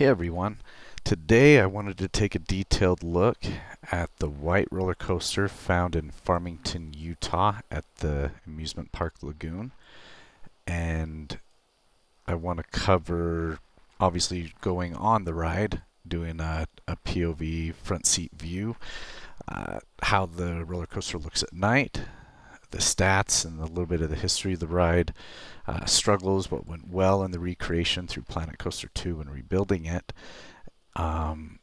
Hey everyone, today I wanted to take a detailed look at the white roller coaster found in Farmington, Utah at the amusement park Lagoon. And I want to cover obviously going on the ride, doing a POV front seat view, how the roller coaster looks at night, the stats and a little bit of the history of the ride, struggles, what went well in the recreation through Planet Coaster 2 and rebuilding it, the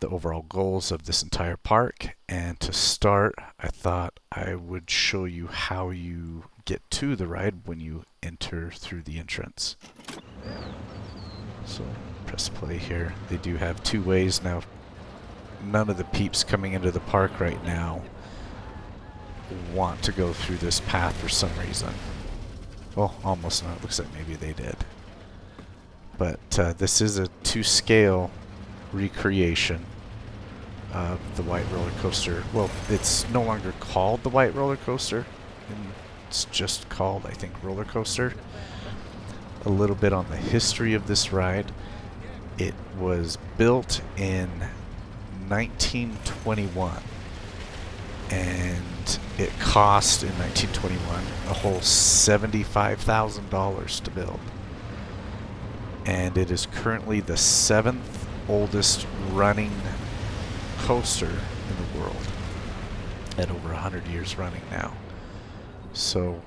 overall goals of this entire park. And to start, I thought I would show you how you get to the ride when you enter through the entrance. So press play here. They do have two ways now. None of the peeps coming into the park right now want to go through this path for some reason. Well, almost not. It looks like maybe they did. But this is a to-scale recreation of the white roller coaster. Well, it's no longer called the white roller coaster. It's just called, I think, roller coaster. A little bit on the history of this ride. It was built in 1921. And it cost in 1921 a whole $75,000 to build. And it is currently the 7th oldest running coaster in the world at over 100 years running now. So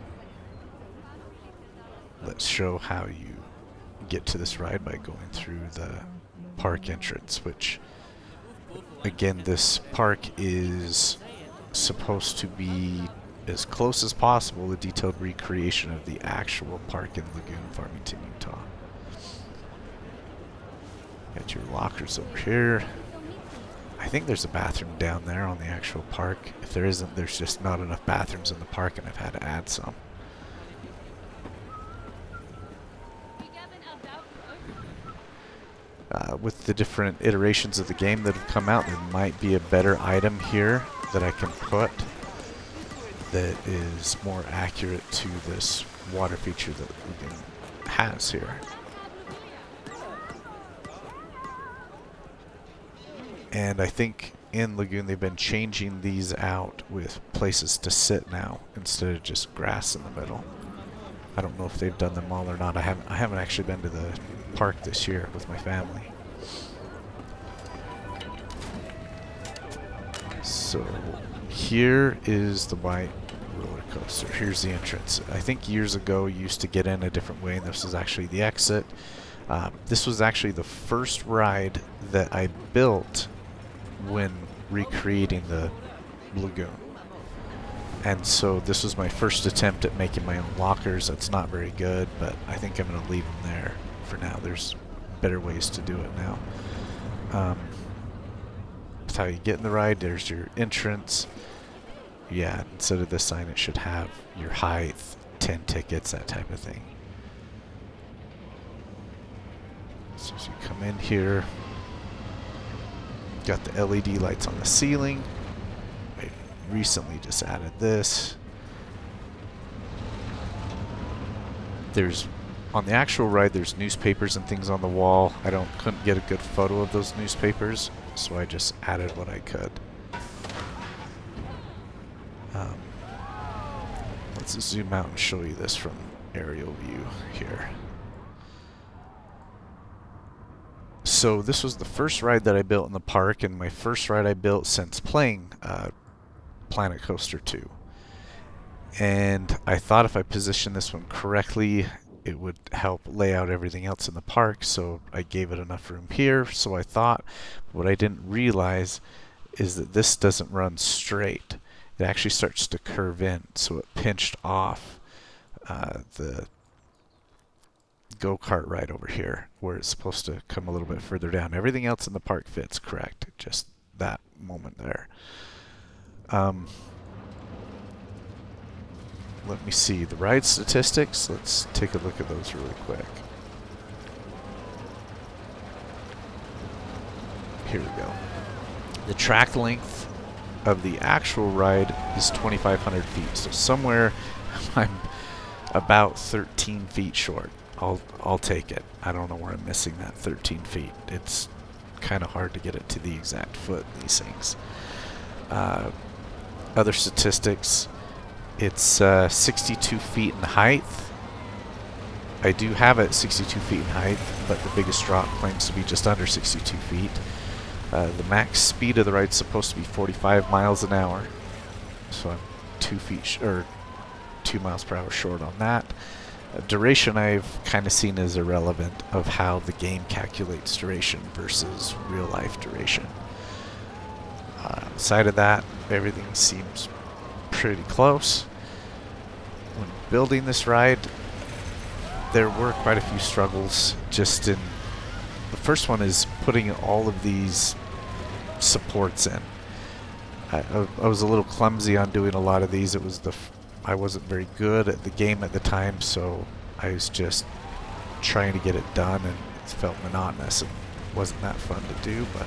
let's show how you get to this ride by going through the park entrance, which again, this park is supposed to be as close as possible a detailed recreation of the actual park in Lagoon, Farmington, Utah. Got your lockers over here. I think there's a bathroom down there on the actual park. If there isn't, there's just not enough bathrooms in the park and I've had to add some. With the different iterations of the game that have come out, there might be a better item here that I can put that is more accurate to this water feature that Lagoon has here. And I think in Lagoon they've been changing these out with places to sit now instead of just grass in the middle. I don't know if they've done them all or not. I haven't actually been to the park this year with my family. So here is the white roller coaster. Here's the entrance. I think years ago you used to get in a different way, and this is actually the exit. This was actually the first ride that I built when recreating the Lagoon. And so this was my first attempt at making my own lockers. That's not very good, but I think I'm going to leave them there for now. There's better ways to do it now. That's how you get in the ride. There's your entrance. Yeah, instead of this sign, it should have your height, 10 tickets, that type of thing. So as you come in here, got the LED lights on the ceiling. I recently just added this. There's, on the actual ride, there's newspapers and things on the wall. Couldn't get a good photo of those newspapers, so I just added what I could. Let's zoom out and show you this from aerial view here. So this was the first ride that I built in the park, and my first ride I built since playing Planet Coaster 2. And I thought if I positioned this one correctly, it would help lay out everything else in the park, so I gave it enough room here. So I thought, what I didn't realize is that this doesn't run straight. It actually starts to curve in, so it pinched off the go-kart ride over here, where it's supposed to come a little bit further down. Everything else in the park fits correct, just that moment there. Let me see the ride statistics. Let's take a look at those really quick. Here we go. The track length of the actual ride is 2,500 feet. So somewhere I'm about 13 feet short. I'll take it. I don't know where I'm missing that 13 feet. It's kind of hard to get it to the exact foot, these things. Other statistics, it's 62 feet in height. I do have it 62 feet in height, but the biggest drop claims to be just under 62 feet. The max speed of the ride is supposed to be 45 miles an hour, so I'm 2 miles per hour short on that. Duration I've kind of seen as irrelevant of how the game calculates duration versus real life duration. Outside of that, everything seems pretty close. When building this ride, there were quite a few struggles. Just in the first one is putting all of these supports in. I was a little clumsy on doing a lot of these. I wasn't very good at the game at the time, so I was just trying to get it done, and it felt monotonous and wasn't that fun to do, but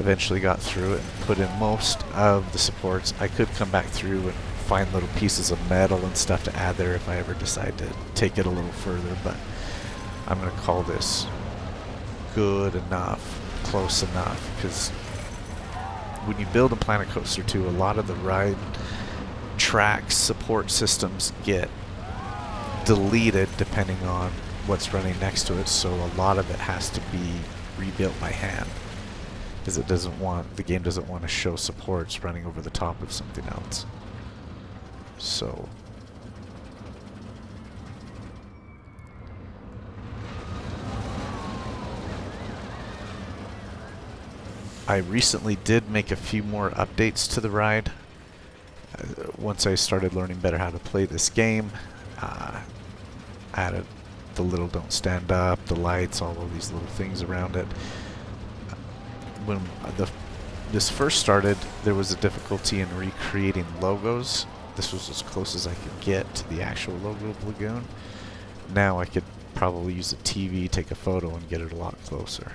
eventually got through it and put in most of the supports. I could come back through and find little pieces of metal and stuff to add there if I ever decide to take it a little further, but I'm going to call this good enough, close enough, because when you build a Planet Coaster 2, a lot of the ride track support systems get deleted depending on what's running next to it, so a lot of it has to be rebuilt by hand, because the game doesn't want to show supports running over the top of something else. So I recently did make a few more updates to the ride. Once I started learning better how to play this game, added the little don't stand up, the lights, all of these little things around it. When this first started, there was a difficulty in recreating logos. This was as close as I could get to the actual logo of Lagoon. Now I could probably use a TV, take a photo, and get it a lot closer.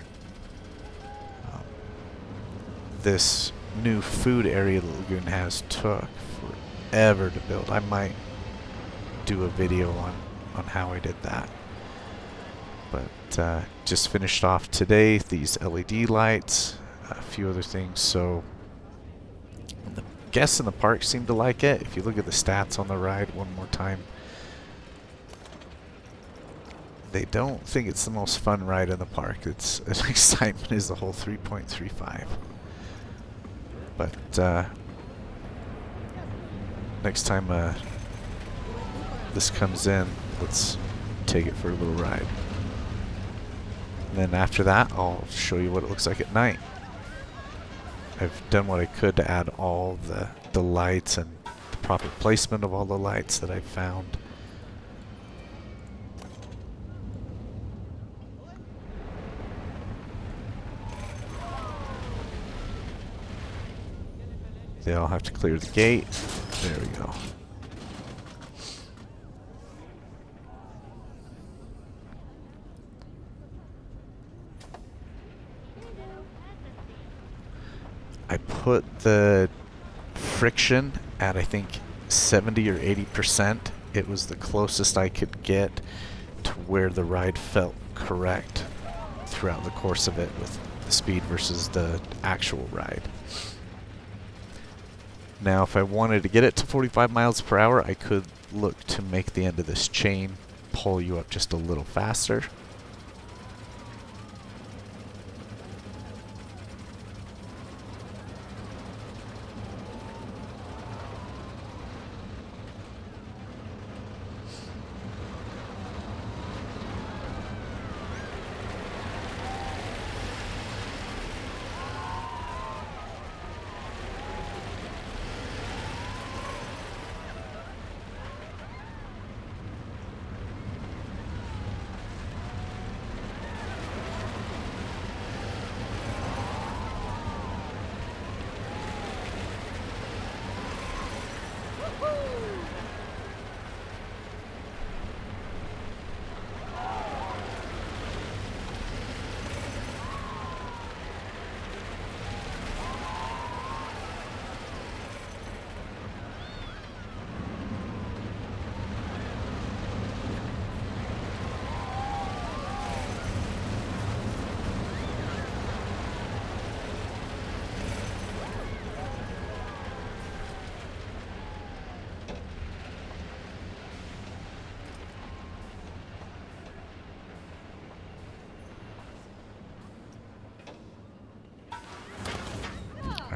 This new food area that Lagoon has took forever to build. I might do a video on how I did that. But just finished off today these LED lights, a few other things. So the guests in the park seem to like it. If you look at the stats on the ride one more time, they don't think it's the most fun ride in the park. Its excitement is the whole 3.35. But next time this comes in, let's take it for a little ride. And then after that, I'll show you what it looks like at night. I've done what I could to add all the lights and the proper placement of all the lights that I've found. They all have to clear the gate. There we go. I put the friction at, I think, 70 or 80%. It was the closest I could get to where the ride felt correct throughout the course of it with the speed versus the actual ride. Now, if I wanted to get it to 45 miles per hour, I could look to make the end of this chain pull you up just a little faster.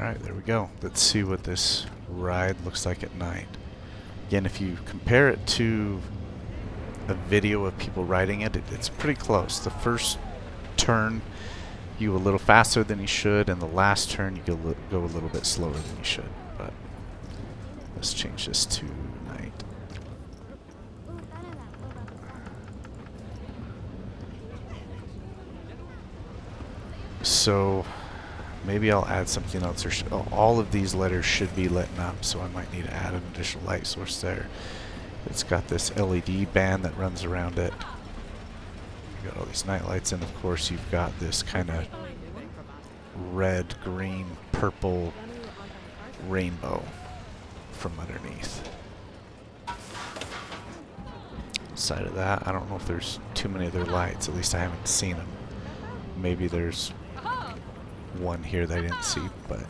Alright, there we go. Let's see what this ride looks like at night. Again, if you compare it to a video of people riding it, it's pretty close. The first turn you go a little faster than you should, and the last turn you go a little bit slower than you should. But let's change this to night. So maybe I'll add something else. All of these letters should be lit up, so I might need to add an additional light source there. It's got this LED band that runs around it. You've got all these night lights, and of course you've got this kind of red, green, purple rainbow from underneath. Side of that, I don't know if there's too many other lights. At least I haven't seen them. Maybe there's one here that I didn't see, but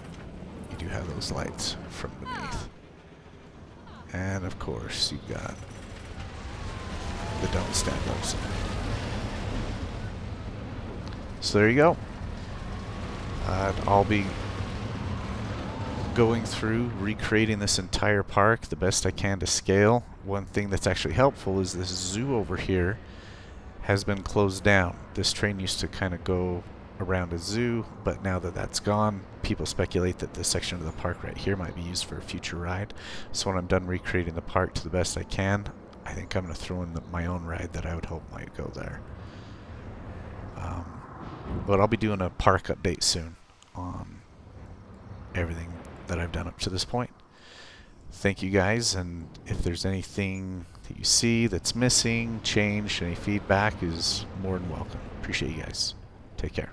you do have those lights from beneath. And of course you've got the don't stand up sign. So there you go. I'll be going through recreating this entire park the best I can to scale. One thing that's actually helpful is this zoo over here has been closed down. This train used to kind of go around a zoo, but now that that's gone, people speculate that this section of the park right here might be used for a future ride. So when I'm done recreating the park to the best I can, I think I'm going to throw in my own ride that I would hope might go there. But I'll be doing a park update soon on everything that I've done up to this point. Thank you guys, and if there's anything that you see that's missing, changed, any feedback is more than welcome. Appreciate you guys. Take care.